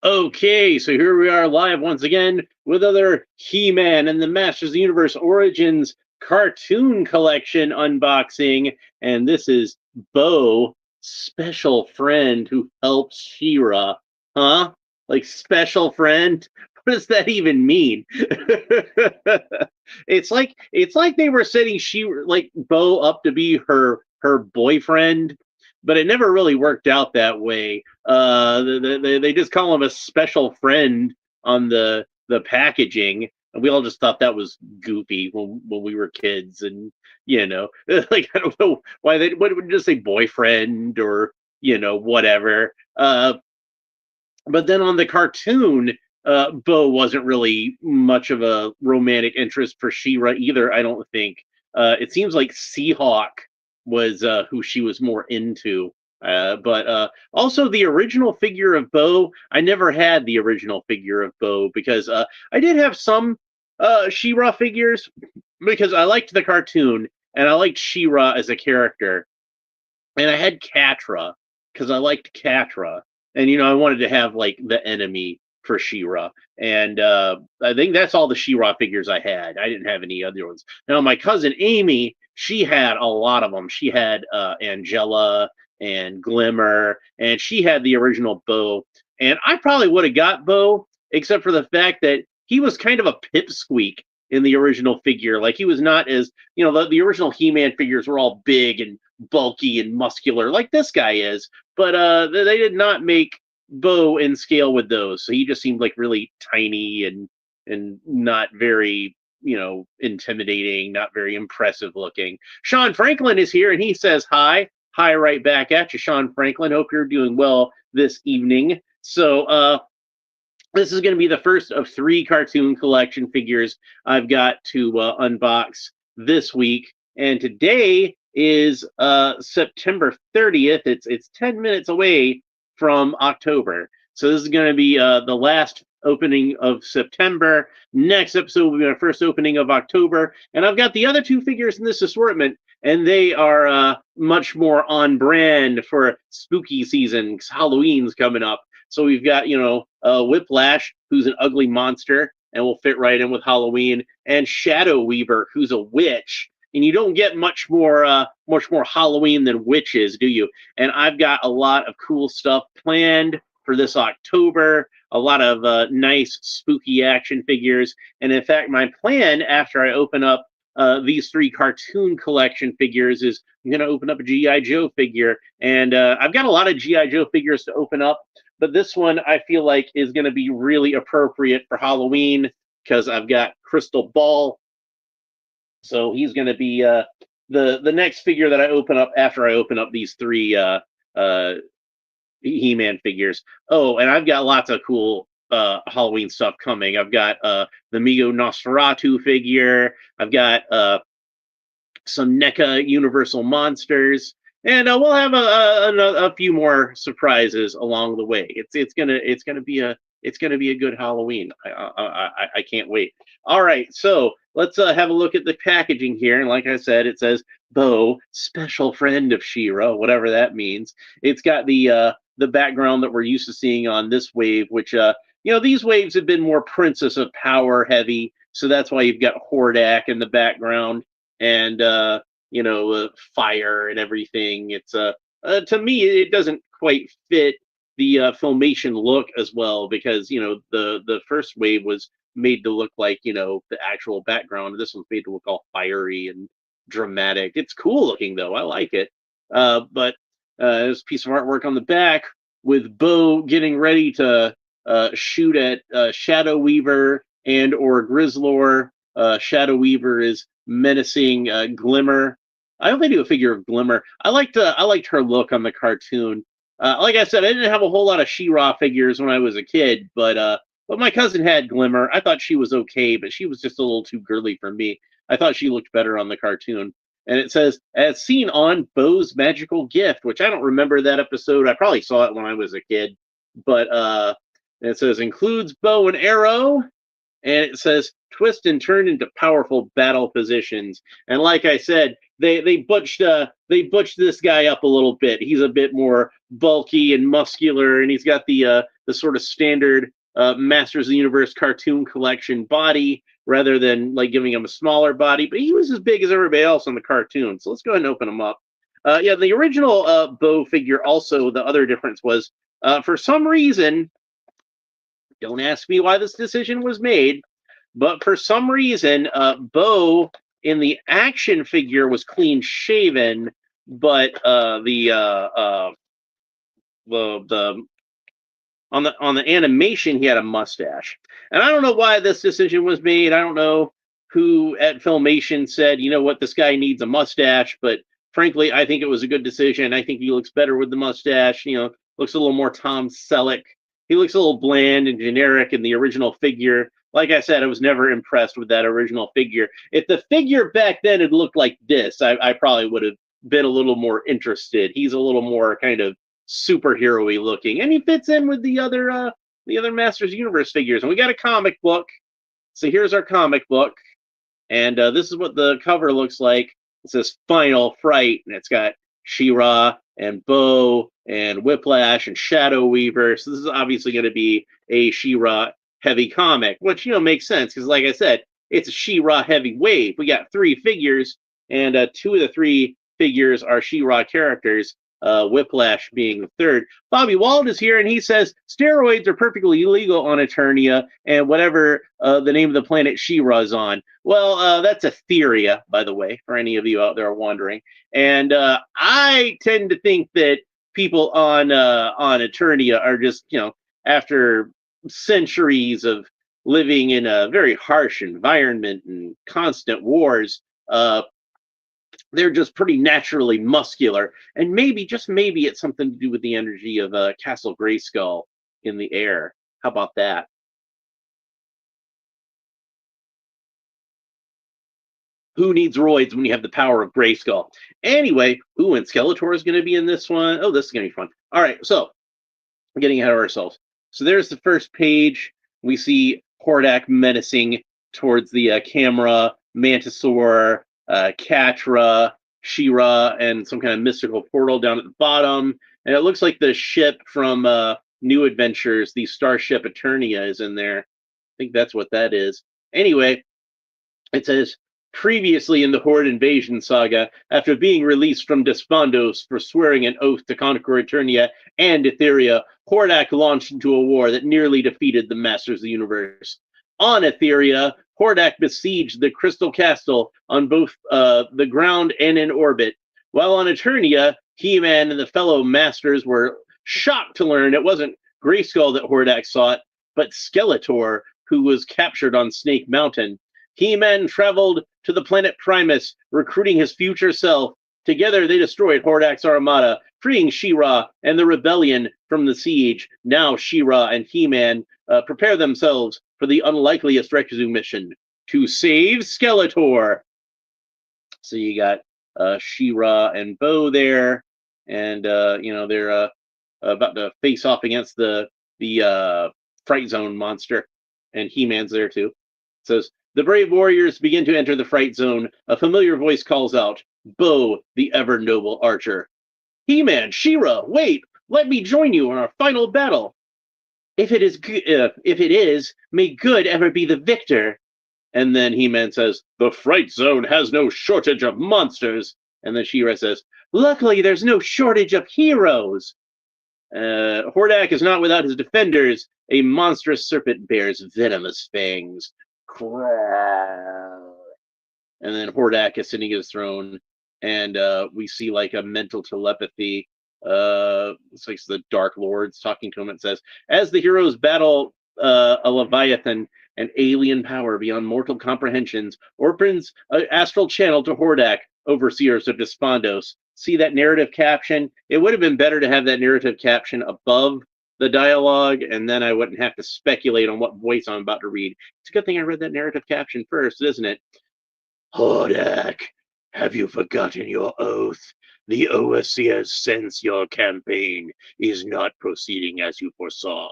Okay, so here we are live once again with other He-Man and the Masters of the Universe Origins cartoon collection unboxing, and this is Bo, special friend who helps She-Ra. Huh? Like special friend? What does that even mean? It's like they were setting like Bo up to be her boyfriend, but it never really worked out that way. They just call him a special friend on the packaging, and we all just thought that was goofy when we were kids, and like I don't know why they would just say boyfriend or whatever. But then on the cartoon, Bo wasn't really much of a romantic interest for She-Ra either. I don't think. It seems like Seahawk was who she was more into. But also the original figure of Bo, I never had the original figure of Bo because I did have some She-Ra figures because I liked the cartoon and I liked She-Ra as a character, and I had Catra because I liked Catra, and I wanted to have like the enemy for She-Ra, and I think that's all the She-Ra figures I had. I didn't have any other ones. Now my cousin Amy, she had a lot of them. She had Angela and Glimmer, and she had the original Bo. And I probably would have got Bo, except for the fact that he was kind of a pipsqueak in the original figure. Like he was not as the original He-Man figures were all big and bulky and muscular like this guy is, but they did not make Bo in scale with those, so he just seemed like really tiny and not very intimidating, not very impressive looking. Sean Franklin is here and he says hi right back at you, Sean Franklin. Hope you're doing well this evening. So this is going to be the first of 3 cartoon collection figures I've got to unbox this week. And today is September 30th. It's 10 minutes away from October. So this is going to be the last opening of September. Next episode will be my first opening of October. And I've got the other 2 figures in this assortment, and they are much more on brand for spooky season. Halloween's coming up. So we've got, Whiplash, who's an ugly monster and will fit right in with Halloween, and Shadow Weaver, who's a witch. And you don't get much more Halloween than witches, do you? And I've got a lot of cool stuff planned for this October. A lot of nice spooky action figures. And in fact, my plan after I open up these 3 cartoon collection figures is I'm going to open up a G.I. Joe figure. And I've got a lot of G.I. Joe figures to open up, but this one I feel like is going to be really appropriate for Halloween because I've got Crystal Ball. So he's going to be the next figure that I open up after I open up these 3 He-Man figures. Oh, and I've got lots of cool Halloween stuff coming. I've got the Migo Nosferatu figure. I've got some NECA Universal Monsters, and we'll have a few more surprises along the way. It's gonna be a good Halloween. I can't wait. All right, so let's have a look at the packaging here. And like I said, it says Bo, special friend of She-Ra, whatever that means. It's got the background that we're used to seeing on this wave, which these waves have been more Princess of Power heavy, so that's why you've got Hordak in the background and fire and everything. It's to me it doesn't quite fit the Filmation look as well, because the first wave was made to look like the actual background. This one's made to look all fiery and dramatic. It's cool looking though. I like it. But there's a piece of artwork on the back with Bo getting ready to shoot at Shadow Weaver and or Grizzlor. Shadow Weaver is menacing Glimmer. I hope they do a figure of Glimmer. I liked her look on the cartoon. Like I said, I didn't have a whole lot of She-Ra figures when I was a kid, but my cousin had Glimmer. I thought she was okay, but she was just a little too girly for me. I thought she looked better on the cartoon. And it says, as seen on Bo's Magical Gift, which I don't remember that episode. I probably saw it when I was a kid. But it says, includes bow and arrow. And it says, twist and turn into powerful battle positions. And like I said, they butched this guy up a little bit. He's a bit more bulky and muscular, and he's got the sort of standard Masters of the Universe cartoon collection body rather than like giving him a smaller body. But he was as big as everybody else on the cartoon. So let's go ahead and open him up. Yeah, the original Bo figure. Also, the other difference was for some reason. Don't ask me why this decision was made, but for some reason, Bo in the action figure was clean shaven, but the on the animation he had a mustache. And I don't know why this decision was made. I don't know who at Filmation said, you know what, this guy needs a mustache, but frankly, I think it was a good decision. I think he looks better with the mustache. You know, looks a little more Tom Selleck. He looks a little bland and generic in the original figure. Like I said, I was never impressed with that original figure. If the figure back then had looked like this, I probably would have been a little more interested. He's a little more kind of superhero-y looking, and he fits in with the other Masters Universe figures. And we got a comic book. So here's our comic book, and this is what the cover looks like. It says Final Fright, and it's got She-Ra and Bo and Whiplash and Shadow Weaver. So this is obviously going to be a She-Ra heavy comic, which, you know, makes sense because, like I said, it's a She-Ra heavy wave. We got 3 figures, and 2 of the 3 figures are She-Ra characters. Whiplash being the third. Bobby Wald is here, and he says steroids are perfectly illegal on Eternia and whatever the name of the planet She-Ra's on. Well, that's Etheria, by the way, for any of you out there wondering. And I tend to think that people on Eternia are just, you know, after centuries of living in a very harsh environment and constant wars, they're just pretty naturally muscular, and maybe, just maybe, it's something to do with the energy of Castle Grayskull in the air. How about that? Who needs roids when you have the power of Grayskull? Anyway, ooh, and Skeletor is going to be in this one. Oh, this is going to be fun. All right, so we're getting ahead of ourselves. So there's the first page. We see Hordak menacing towards the camera, Mantisaur, Catra, She-Ra, and some kind of mystical portal down at the bottom. And it looks like the ship from New Adventures, the Starship Eternia, is in there. I think that's what that is. Anyway, it says, previously in the Horde Invasion saga, after being released from Despondos for swearing an oath to conquer Eternia and Etheria, Hordak launched into a war that nearly defeated the Masters of the Universe. On Etheria, Hordak besieged the Crystal Castle on both the ground and in orbit. While on Eternia, He-Man and the fellow Masters were shocked to learn it wasn't Grayskull that Hordak sought, but Skeletor, who was captured on Snake Mountain. He-Man traveled to the planet Primus, recruiting his future self. Together, they destroyed Hordak's armada, freeing She-Ra and the rebellion from the siege. Now She-Ra and He-Man prepare themselves for the unlikeliest rescue mission to save Skeletor. So you got She-Ra and Bo there, and you know, they're about to face off against the Fright Zone monster, and He-Man's there too. It says, the brave warriors begin to enter the Fright Zone. A familiar voice calls out, Bo, the ever noble archer. He-Man, She-Ra, wait, let me join you in our final battle. If it is, may good ever be the victor. And then He-Man says, the Fright Zone has no shortage of monsters. And then She-Ra says, luckily there's no shortage of heroes. Hordak is not without his defenders. A monstrous serpent bears venomous fangs. And then Hordak is sitting his throne, and we see like a mental telepathy. It's like the Dark Lords talking to him. It says, as the heroes battle a Leviathan, an alien power beyond mortal comprehensions, opens an astral channel to Hordak, overseers of Despondos. See that narrative caption? It would have been better to have that narrative caption above the dialogue, and then I wouldn't have to speculate on what voice I'm about to read. It's a good thing I read that narrative caption first, isn't it? Hordak, have you forgotten your oath? The Overseers sense your campaign is not proceeding as you foresaw.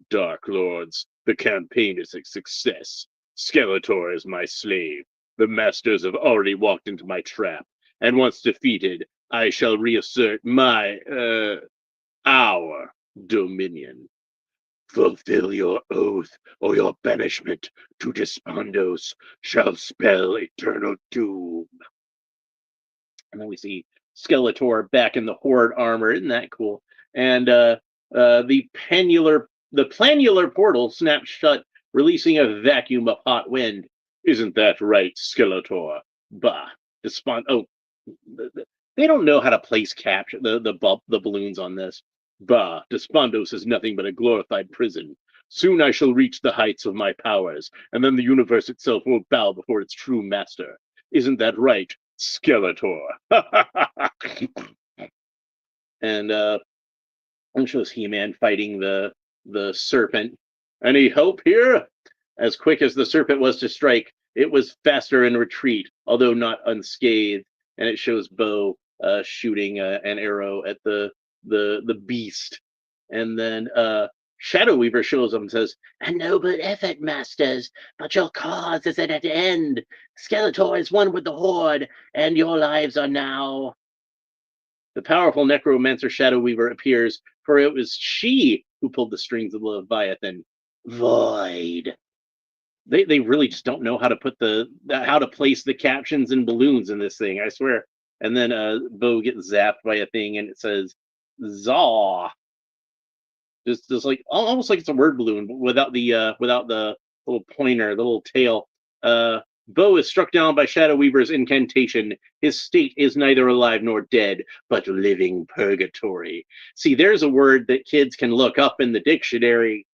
Dark Lords, the campaign is a success. Skeletor is my slave. The Masters have already walked into my trap. and once defeated, I shall reassert our dominion. Fulfill your oath, or your banishment to Despondos shall spell eternal doom. And then we see Skeletor back in the Horde armor. Isn't that cool? And the planular portal snaps shut, releasing a vacuum of hot wind. Isn't that right, Skeletor? Bah, Oh, they don't know how to place capture the balloons on this. Bah, Despondos is nothing but a glorified prison. Soon I shall reach the heights of my powers, and then the universe itself will bow before its true master. Isn't that right, Skeletor? And it shows He-Man fighting the serpent. Any hope here? As quick as the serpent was to strike, it was faster in retreat, although not unscathed. And it shows Bo shooting an arrow at the beast. And then Shadow Weaver shows up and says, "A noble effort, masters, but your cause is at an end. Skeletor is one with the Horde, and your lives are now." The powerful necromancer Shadow Weaver appears, for it was she who pulled the strings of Leviathan. Void. They really just don't know how to put how to place the captions and balloons in this thing, I swear. And then Bo gets zapped by a thing and it says Zaw. Just like almost like it's a word balloon, but without the little pointer, the little tail. Bo is struck down by Shadow Weaver's incantation. His state is neither alive nor dead, but living purgatory. See, there's a word that kids can look up in the dictionary.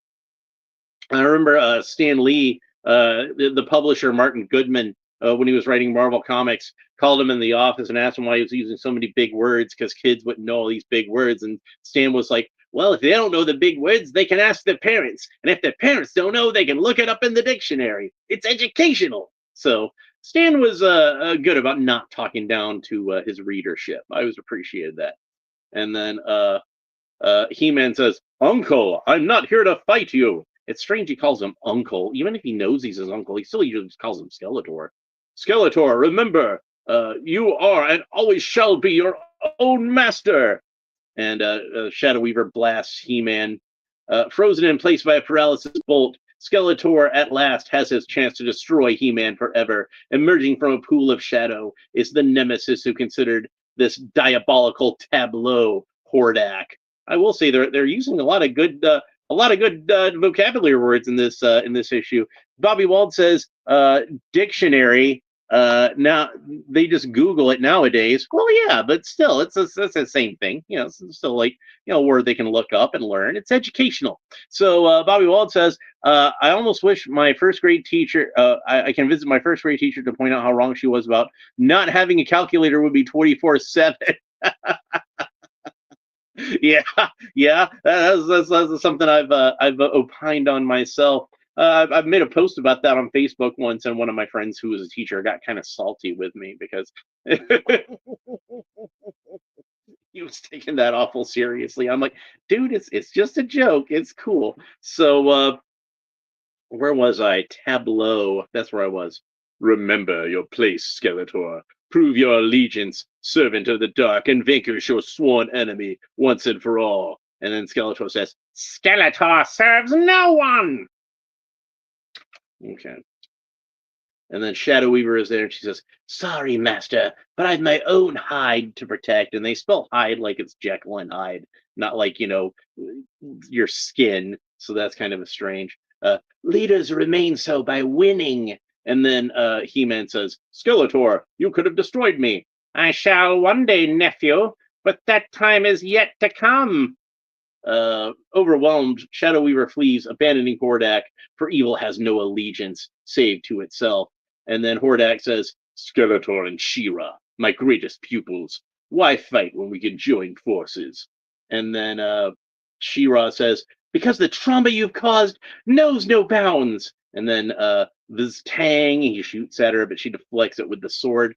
I remember Stan Lee, the publisher Martin Goodman, when he was writing Marvel Comics, called him in the office and asked him why he was using so many big words, because kids wouldn't know all these big words. And Stan was like, well, if they don't know the big words, they can ask their parents. And if their parents don't know, they can look it up in the dictionary. It's educational. So Stan was good about not talking down to his readership. I always appreciated that. And then He-Man says, "Uncle, I'm not here to fight you." It's strange he calls him Uncle. Even if he knows he's his uncle, he still usually just calls him Skeletor. Skeletor, remember, you are and always shall be your own master. And Shadow Weaver blasts He-Man. Frozen in place by a paralysis bolt, Skeletor at last has his chance to destroy He-Man forever. Emerging from a pool of shadow is the nemesis who considered this diabolical tableau, Hordak. I will say they're using a lot of good vocabulary words in this issue. Bobby Wald says dictionary. Now they just Google it nowadays. Well, yeah, but still, it's the same thing. You know, it's still like a word they can look up and learn. It's educational. So Bobby Wald says, I almost wish my first grade teacher. I can visit my first grade teacher to point out how wrong she was about not having a calculator would be 24/7. yeah. That's something I've opined on myself. I've made a post about that on Facebook once, and one of my friends who was a teacher got kind of salty with me because he was taking that awful seriously. I'm like, dude, it's just a joke. It's cool. So where was I? Tableau. That's where I was. Remember your place, Skeletor. Prove your allegiance, servant of the dark, and vanquish your sworn enemy once and for all. And then Skeletor says, Skeletor serves no one! Okay. And then Shadow Weaver is there, and she says, sorry, master, but I've my own hide to protect. And they spell hide like it's Jekyll and Hyde, not like, your skin. So that's kind of a strange. Leaders remain so by winning. And then He-Man says, Skeletor, you could have destroyed me. I shall one day, nephew, but that time is yet to come. Overwhelmed, Shadow Weaver flees, abandoning Hordak, for evil has no allegiance save to itself. And then Hordak says, Skeletor and She-Ra, my greatest pupils, why fight when we can join forces? And then She-Ra says, because the trauma you've caused knows no bounds. And then this Tang, he shoots at her, but she deflects it with the sword.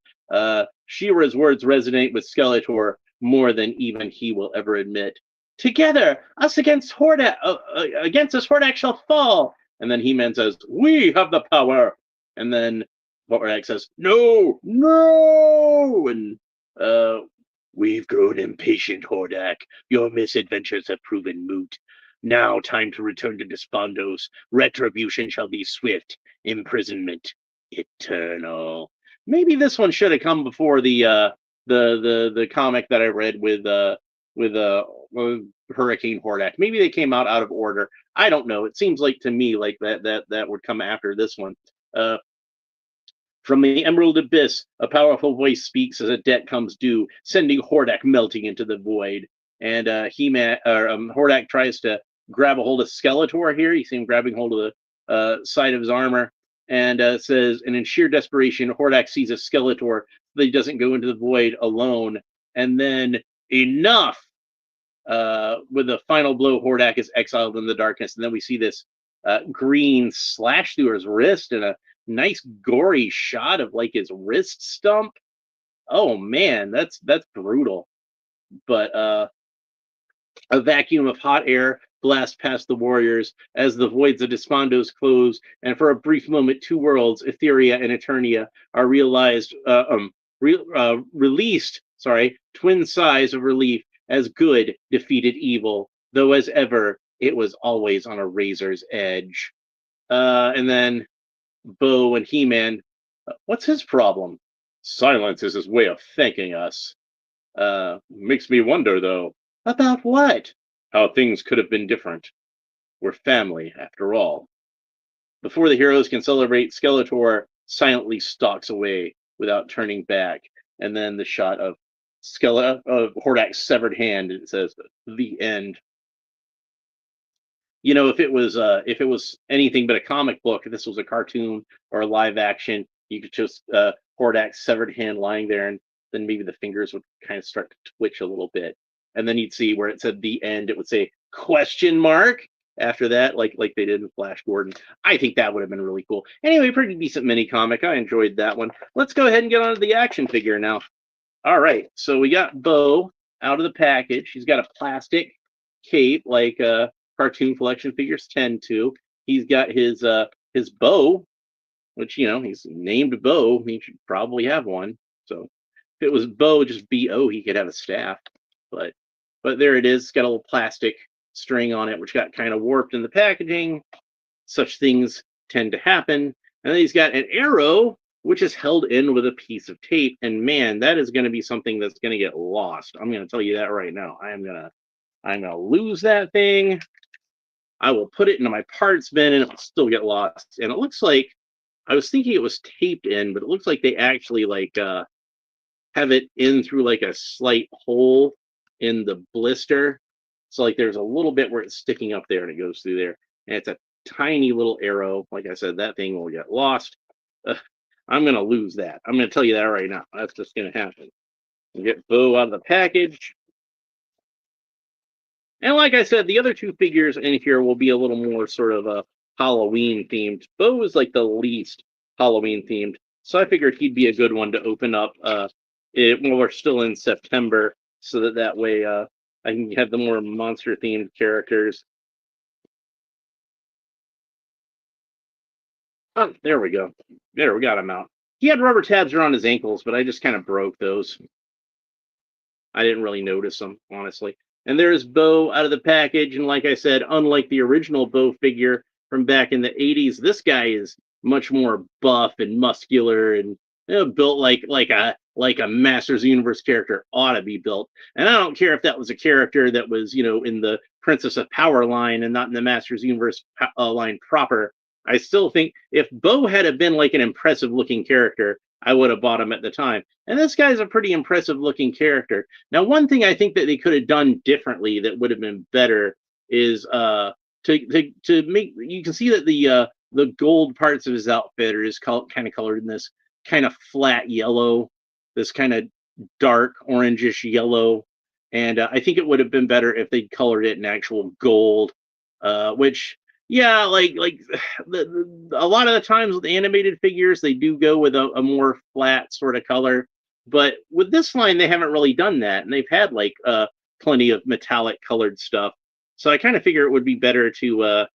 She-Ra's words resonate with Skeletor more than even he will ever admit. Together, us against Hordak, against us Hordak shall fall. And then He-Man says, we have the power. And then Hordak says, no. And Uh, we've grown impatient, Hordak. Your misadventures have proven moot. Now, time to return to Despondos. Retribution shall be swift. Imprisonment eternal. Maybe this one should have come before the comic that I read with Hurricane Hordak. Maybe they came out of order. I don't know. It seems like to me like that would come after this one. Uh, from the Emerald Abyss, a powerful voice speaks as a debt comes due, sending Hordak melting into the void. And Hordak tries to grab a hold of Skeletor here. You see him grabbing hold of the side of his armor, and says, and in sheer desperation, Hordak sees a Skeletor so that he doesn't go into the void alone. And then enough. With the final blow, Hordak is exiled in the darkness, and then we see this green slash through his wrist and a nice gory shot of like his wrist stump. Oh man, that's brutal. But a vacuum of hot air blasts past the warriors as the voids of Despondos close, and for a brief moment, two worlds, Etheria and Eternia, are released. Sorry, twin sighs of relief as good defeated evil, though as ever it was always on a razor's edge. And then Bo and He-Man, what's his problem? Silence is his way of thanking us. Makes me wonder, though. About what? How things could have been different. We're family, after all. Before the heroes can celebrate, Skeletor silently stalks away without turning back. And then the shot of Hordak's severed hand, it says, the end. You know, if it was anything but a comic book, if this was a cartoon or a live action, you could just Hordak's severed hand lying there, and then maybe the fingers would kind of start to twitch a little bit, and then you'd see where it said the end, it would say question mark after that, like they did in Flash Gordon. I think that would have been really cool. Anyway, pretty decent mini comic. I enjoyed that one. Let's go ahead and get on to the action figure now. All right, so we got Bo out of the package. He's got a plastic cape like cartoon collection figures tend to. He's got his bow, which he's named Bo. He should probably have one. So if it was Bo, just B-O, he could have a staff. But there it is. It's got a little plastic string on it, which got kind of warped in the packaging. Such things tend to happen. And then he's got an arrow, which is held in with a piece of tape. And man, that is going to be something that's going to get lost. I'm going to tell you that right now. I'm gonna lose that thing. I will put it into my parts bin and it will still get lost. And it looks like, I was thinking it was taped in, but it looks like they actually have it in through like a slight hole in the blister. So like there's a little bit where it's sticking up there and it goes through there. And it's a tiny little arrow. Like I said, that thing will get lost. I'm going to lose that. I'm going to tell you that right now. That's just going to happen. We'll get Bo out of the package. And like I said, the other two figures in here will be a little more sort of Halloween themed. Bo is like the least Halloween themed. So I figured he'd be a good one to open up when we're still in September, so that way I can have the more monster themed characters. Oh, there we go. There, we got him out. He had rubber tabs around his ankles, but I just kind of broke those. I didn't really notice them, honestly. And there's Bo out of the package. And like I said, unlike the original Bo figure from back in the 80s, this guy is much more buff and muscular and built like a Masters of the Universe character ought to be built. And I don't care if that was a character that was, in the Princess of Power line and not in the Masters of the Universe line proper. I still think if Bo had been like an impressive looking character, I would have bought him at the time. And this guy's a pretty impressive looking character. Now, one thing I think that they could have done differently that would have been better is to make, you can see that the gold parts of his outfit are just kind of colored in this kind of flat yellow, this kind of dark orangish yellow. And I think it would have been better if they'd colored it in actual gold, which yeah, like a lot of the times with animated figures, they do go with a more flat sort of color. But with this line, they haven't really done that, and they've had like plenty of metallic colored stuff. So I kind of figure it would be better to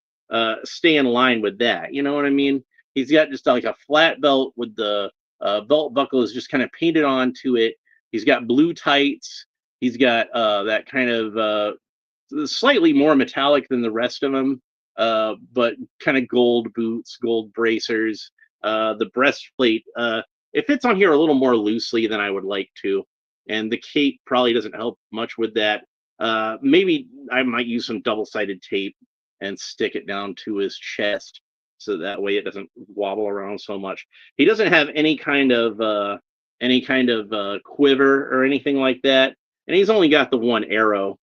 stay in line with that. You know what I mean? He's got just like a flat belt with the belt buckle is just kind of painted onto it. He's got blue tights. He's got that kind of slightly more metallic than the rest of them, but kind of gold boots, gold bracers. The breastplate, it fits on here a little more loosely than I would like to. And the cape probably doesn't help much with that. Maybe I might use some double-sided tape and stick it down to his chest so that way it doesn't wobble around so much. He doesn't have any kind of quiver or anything like that, and he's only got the one arrow.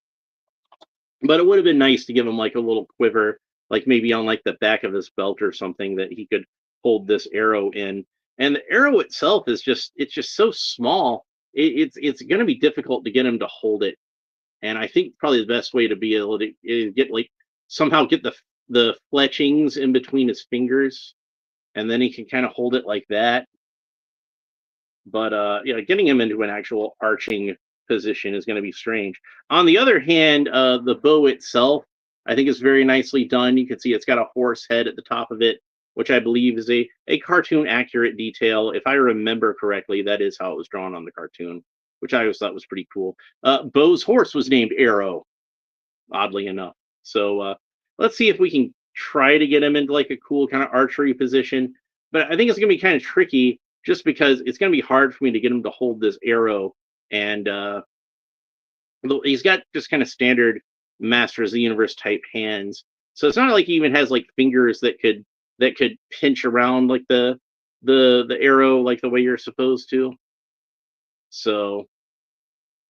But it would have been nice to give him like a little quiver, like maybe on like the back of his belt or something that he could hold this arrow in. And the arrow itself is just so small. It's going to be difficult to get him to hold it. And I think probably the best way to be able to get like somehow get the fletchings in between his fingers, and then he can kind of hold it like that. But getting him into an actual arching position is going to be strange. On the other hand, the bow itself, I think, is very nicely done. You can see it's got a horse head at the top of it, which I believe is a cartoon accurate detail. If I remember correctly, that is how it was drawn on the cartoon, which I always thought was pretty cool. Bo's horse was named Arrow, oddly enough. So let's see if we can try to get him into like a cool kind of archery position. But I think it's going to be kind of tricky just because it's going to be hard for me to get him to hold this arrow. And he's got just kind of standard Masters of the Universe type hands. So it's not like he even has like fingers that could pinch around like the arrow like the way you're supposed to. So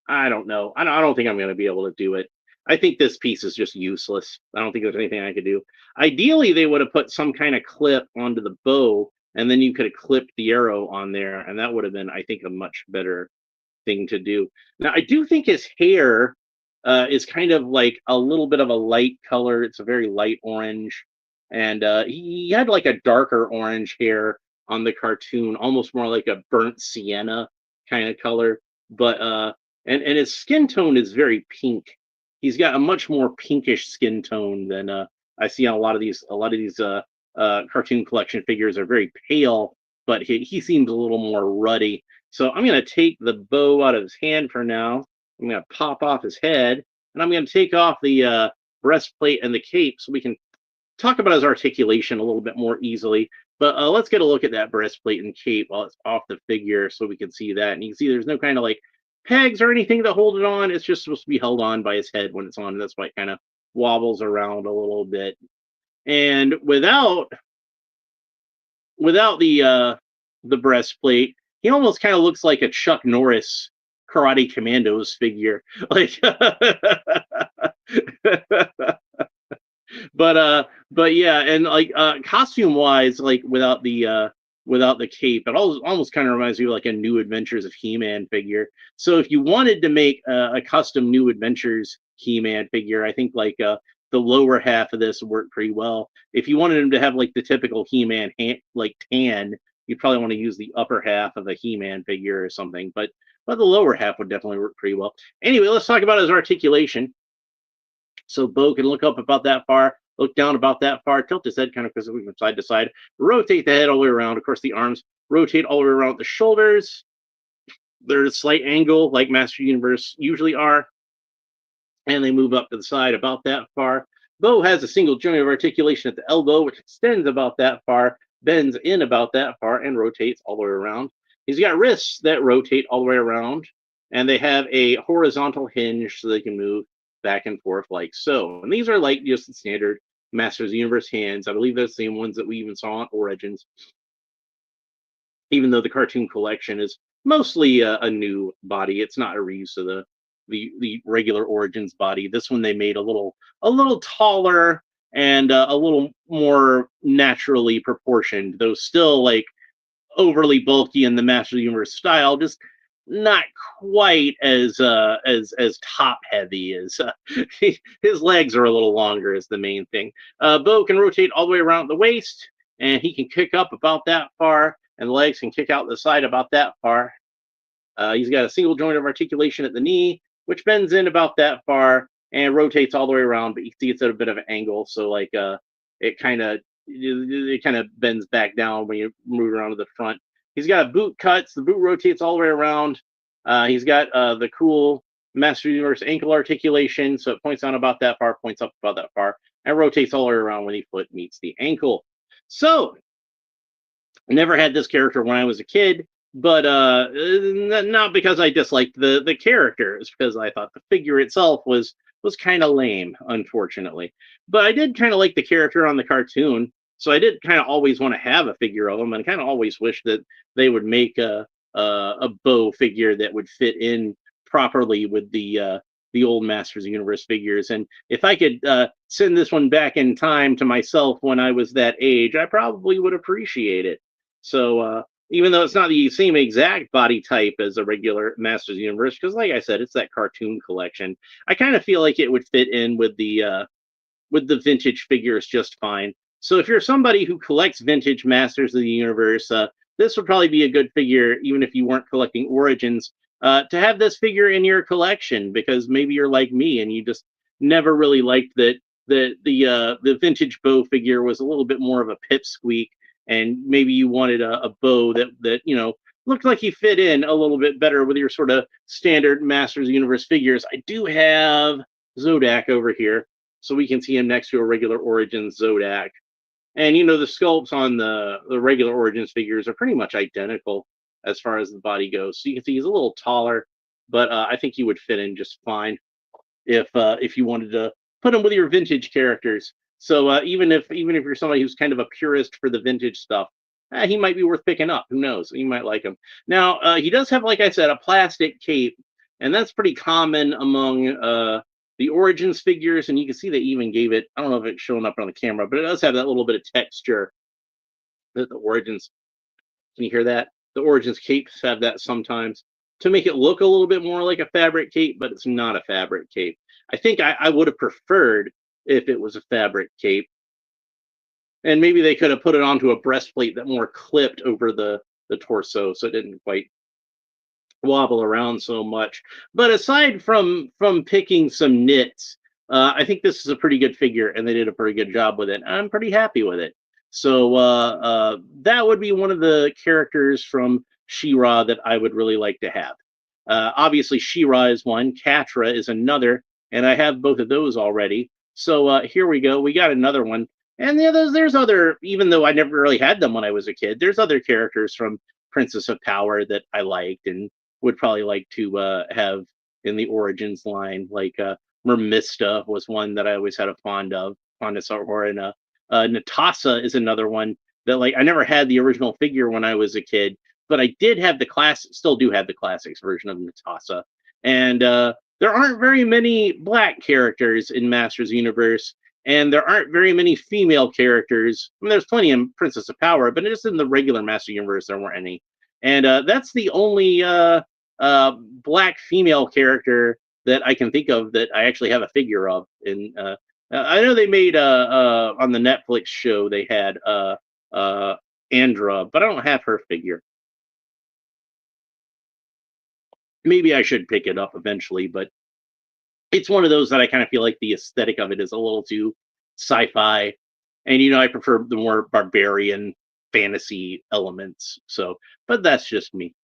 I don't know. I don't think I'm going to be able to do it. I think this piece is just useless. I don't think there's anything I could do. Ideally, they would have put some kind of clip onto the bow, and then you could have clipped the arrow on there, and that would have been, I think, a much better thing to do. Now, I do think his hair is kind of like a little bit of a light color. It's a very light orange, and he had like a darker orange hair on the cartoon, almost more like a burnt sienna kind of color. But and his skin tone is very pink. He's got a much more pinkish skin tone than I see on a lot of these cartoon collection figures are very pale, but he seems a little more ruddy. So I'm going to take the bow out of his hand for now. I'm going to pop off his head, and I'm going to take off the breastplate and the cape so we can talk about his articulation a little bit more easily. But let's get a look at that breastplate and cape while it's off the figure so we can see that. And you can see there's no kind of like pegs or anything to hold it on. It's just supposed to be held on by his head when it's on. That's why it kind of wobbles around a little bit. And without the breastplate, he almost kind of looks like a Chuck Norris Karate Commandos figure. Like but yeah, and like costume wise, like without the cape, it almost kind of reminds me of like a New Adventures of He-Man figure. So if you wanted to make a custom New Adventures He-Man figure, I think like the lower half of this worked pretty well. If you wanted him to have like the typical He-Man like tan, you'd probably want to use the upper half of a He-Man figure or something. But the lower half would definitely work pretty well. Anyway, let's talk about his articulation. So Bo can look up about that far, look down about that far, tilt his head kind of from side to side, rotate the head all the way around. Of course, the arms rotate all the way around the shoulders. They're at a slight angle, like Master Universe usually are, and they move up to the side about that far. Bo has a single joint of articulation at the elbow, which extends about that far, bends in about that far, and rotates all the way around. He's got wrists that rotate all the way around, and they have a horizontal hinge so they can move back and forth like so. And these are like just the standard Masters of the Universe hands. I believe they're the same ones that we even saw on Origins, even though the cartoon collection is mostly a new body. It's not a reuse of the regular Origins body. This one they made a little taller and a little more naturally proportioned, though still like overly bulky in the Master of the Universe style, just not quite as top heavy as his legs are a little longer is the main thing. Bo can rotate all the way around the waist, and he can kick up about that far, and the legs can kick out the side about that far. He's got a single joint of articulation at the knee, which bends in about that far and rotates all the way around, but you see it's at a bit of an angle, so like it kind of bends back down when you move around to the front. He's got boot cuts. The boot rotates all the way around. He's got the cool Master Universe ankle articulation, so it points down about that far, points up about that far, and rotates all the way around when the foot meets the ankle. So, I never had this character when I was a kid, but not because I disliked the character. It's because I thought the figure itself was kind of lame, unfortunately. But I did kind of like the character on the cartoon, so I did kind of always want to have a figure of him, and kind of always wish that they would make a Bow figure that would fit in properly with the old Masters of the Universe figures. And if I could send this one back in time to myself when I was that age, I probably would appreciate it. So even though it's not the same exact body type as a regular Masters of the Universe, because like I said, it's that cartoon collection, I kind of feel like it would fit in with the vintage figures just fine. So if you're somebody who collects vintage Masters of the Universe, this would probably be a good figure, even if you weren't collecting Origins, to have this figure in your collection, because maybe you're like me and you just never really liked that the vintage Bow figure was a little bit more of a pipsqueak, and maybe you wanted a Bow that looked like he fit in a little bit better with your sort of standard Masters of the Universe figures. I do have Zodak over here, so we can see him next to a regular Origins Zodak. And the sculpts on the regular Origins figures are pretty much identical as far as the body goes. So you can see he's a little taller, but I think he would fit in just fine if you wanted to put him with your vintage characters. So even if you're somebody who's kind of a purist for the vintage stuff, he might be worth picking up. Who knows? You might like him. Now he does have, like I said, a plastic cape, and that's pretty common among the Origins figures. And you can see they even gave it. I don't know if it's showing up on the camera, but it does have that little bit of texture that the Origins. Can you hear that? The Origins capes have that sometimes to make it look a little bit more like a fabric cape, but it's not a fabric cape. I think I would have preferred if it was a fabric cape. And maybe they could have put it onto a breastplate that more clipped over the torso, so it didn't quite wobble around so much. But aside from picking some nits, I think this is a pretty good figure, and they did a pretty good job with it. I'm pretty happy with it. So that would be one of the characters from She-Ra that I would really like to have. Obviously, She-Ra is one, Catra is another, and I have both of those already. So here we go. We got another one. And there's other, even though I never really had them when I was a kid, there's other characters from Princess of Power that I liked and would probably like to have in the Origins line. Like Mermista was one that I always had a fondness for, and Natasa is another one that, like, I never had the original figure when I was a kid, but I did have still do have the classics version of Natasa. And there aren't very many black characters in Masters Universe, and there aren't very many female characters. I mean, there's plenty in Princess of Power, but just in the regular Master Universe, there weren't any. And that's the only black female character that I can think of that I actually have a figure of. And I know they made on the Netflix show they had Andra, but I don't have her figure. Maybe I should pick it up eventually, but it's one of those that I kind of feel like the aesthetic of it is a little too sci-fi, and I prefer the more barbarian fantasy elements. So, but that's just me.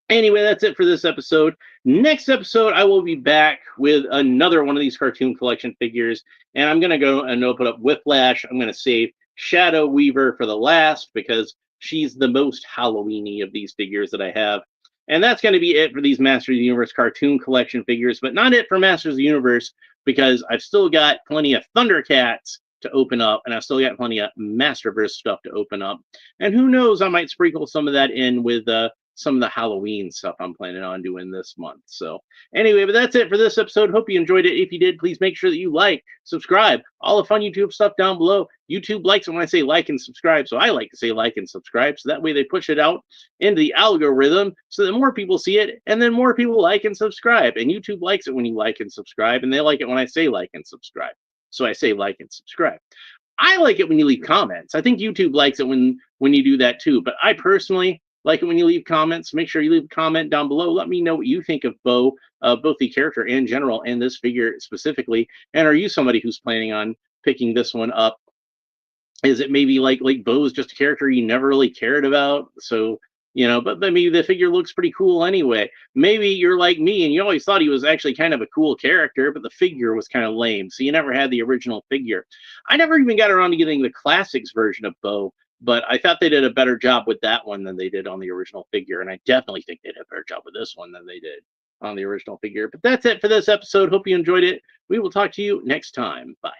Anyway, that's it for this episode. Next episode, I will be back with another one of these cartoon collection figures, and I'm going to go and open up Whiplash. I'm going to save Shadow Weaver for the last because she's the most Halloween-y of these figures that I have. And that's going to be it for these Masters of the Universe cartoon collection figures, but not it for Masters of the Universe, because I've still got plenty of Thundercats to open up, and I've still got plenty of Masterverse stuff to open up. And who knows, I might sprinkle some of that in with some of the Halloween stuff I'm planning on doing this month. So anyway, but that's it for this episode. Hope you enjoyed it. If you did, please make sure that you like, subscribe, all the fun YouTube stuff down below. YouTube likes it when I say like and subscribe, so I like to say like and subscribe, so that way they push it out into the algorithm so that more people see it, and then more people like and subscribe. And YouTube likes it when you like and subscribe, and they like it when I say like and subscribe. So I say like and subscribe. I like it when you leave comments. I think YouTube likes it when you do that too, but I personally like it when you leave comments. Make sure you leave a comment down below. Let me know what you think of Bow, both the character in general and this figure specifically. And are you somebody who's planning on picking this one up? Is it maybe like Bow's just a character you never really cared about? So But I mean, the figure looks pretty cool anyway. Maybe you're like me and you always thought he was actually kind of a cool character, but the figure was kind of lame. So you never had the original figure. I never even got around to getting the classics version of Bo, but I thought they did a better job with that one than they did on the original figure. And I definitely think they did a better job with this one than they did on the original figure. But that's it for this episode. Hope you enjoyed it. We will talk to you next time. Bye.